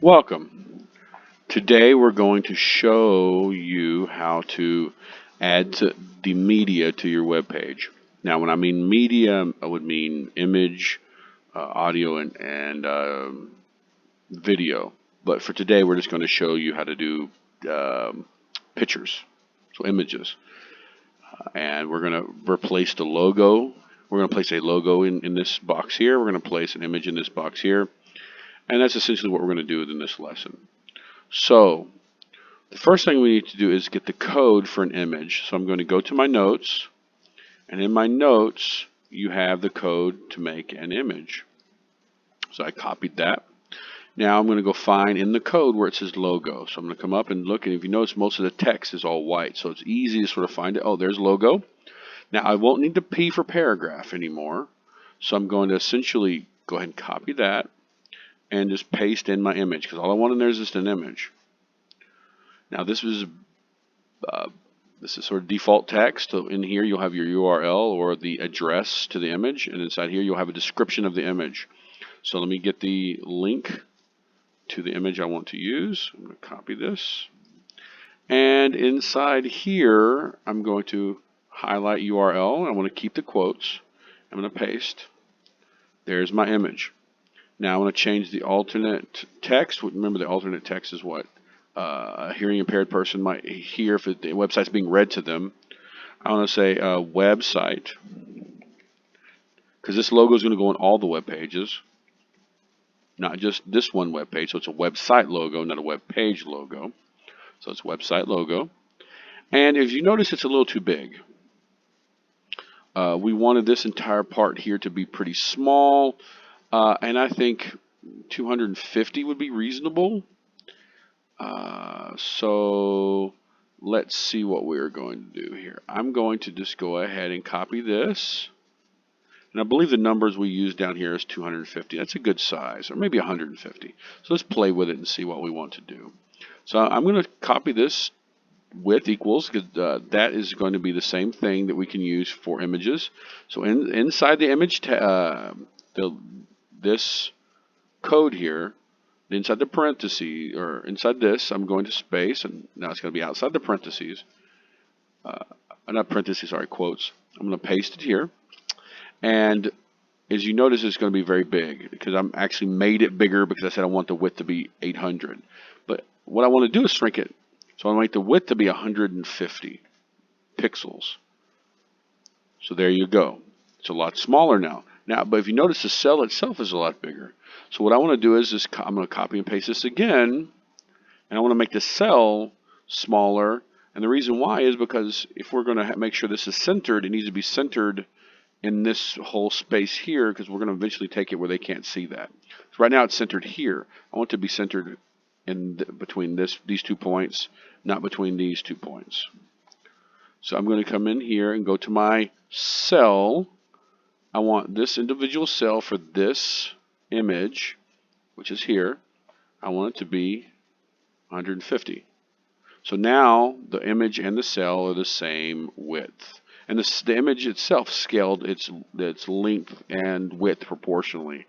Welcome. Today we're going to show you how to add the media to your web page. Now, when I mean media, I would mean image, audio, and video. But for today, we're just going to show you how to do um, pictures, so images. And we're going to replace the logo. We're going to place a logo in this box here. We're going to place an image in this box here. And that's essentially what we're going to do in this lesson. So, the first thing we need to do is get the code for an image. So I'm going to go to my notes, and in my notes, you have the code to make an image. So I copied that. Now I'm going to go find in the code where it says logo. So I'm going to come up and look, and if you notice, most of the text is all white. So it's easy to sort of find it. Oh, there's logo. Now I won't need the P for paragraph anymore. So I'm going to essentially go ahead and copy that and just paste in my image, because all I want in there is just an image. Now uh, this is sort of default text. So in here you'll have your URL or the address to the image, and inside here you'll have a description of the image. So let me get the link to the image I want to use. I'm going to copy this. And inside here I'm going to highlight URL. I want to keep the quotes. I'm going to paste. There's my image. Now I want to change the alternate text. Remember, the alternate text is what a hearing impaired person might hear if the website's being read to them. I want to say website, because this logo is going to go on all the web pages, not just this one web page. So it's a website logo, not a web page logo. So it's website logo. And if you notice, it's a little too big. We wanted this entire part here to be pretty small, and I think 250 would be reasonable. So let's see what we're going to do here. I'm going to just go ahead and copy this. And I believe the numbers we use down here is 250. That's a good size, or maybe 150. So let's play with it and see what we want to do. So I'm going to copy this width equals, because that is going to be the same thing that we can use for images. So inside the image, this code here, inside the parentheses, or inside this, I'm going to space, and now it's going to be outside the parentheses. Not parentheses, sorry, quotes. I'm going to paste it here. And as you notice, it's going to be very big, because I'm actually made it bigger because I said I want the width to be 800. But what I want to do is shrink it. So I want the width to be 150 pixels. So there you go. It's a lot smaller now. But if you notice, the cell itself is a lot bigger. So what I want to do is I'm going to copy and paste this again, and I want to make the cell smaller. And the reason why is because if we're going to make sure this is centered, it needs to be centered in this whole space here, because we're going to eventually take it where they can't see that. So right now it's centered here. I want it to be centered between these 2 points, not between these 2 points. So I'm going to come in here and go to my cell. I want this individual cell for this image, which is here. I want it to be 150. So now the image and the cell are the same width. And the image itself scaled its length and width proportionally.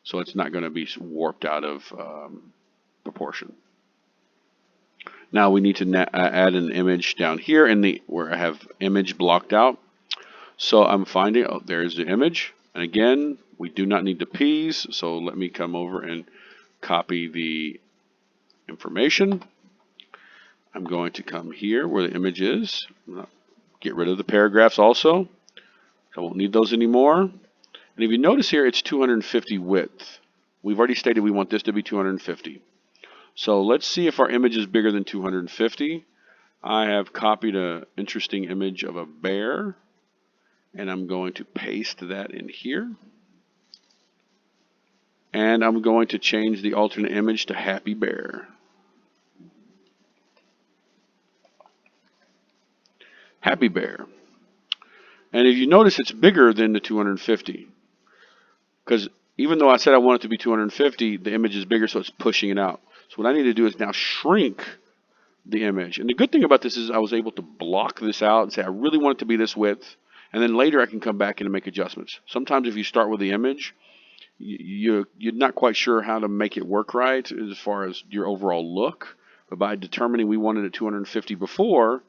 So it's not going to be warped out of proportion. Now we need to add an image down here where I have image blocked out. So I'm finding, oh, there's the image. And again, we do not need the P's. So let me come over and copy the information. I'm going to come here where the image is. Get rid of the paragraphs also. I won't need those anymore. And if you notice here, it's 250 width. We've already stated we want this to be 250. So let's see if our image is bigger than 250. I have copied an interesting image of a bear, and I'm going to paste that in here. And I'm going to change the alternate image to Happy Bear. Happy Bear. And if you notice, it's bigger than the 250. Because even though I said I want it to be 250, the image is bigger, so it's pushing it out. So what I need to do is now shrink the image. And the good thing about this is I was able to block this out and say I really want it to be this width. And then later I can come back in and make adjustments. Sometimes if you start with the image, you're not quite sure how to make it work right as far as your overall look. But by determining we wanted it 250 before,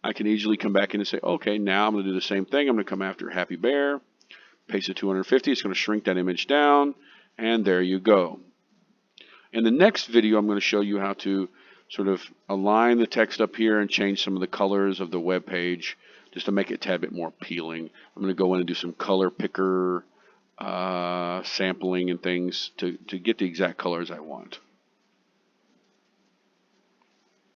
I can easily come back in and say, okay, now I'm going to do the same thing. I'm going to come after Happy Bear, paste it 250. It's going to shrink that image down, and there you go. In the next video, I'm going to show you how to sort of align the text up here and change some of the colors of the web page just to make it a tad bit more appealing. I'm going to go in and do some color picker sampling and things to get the exact colors I want.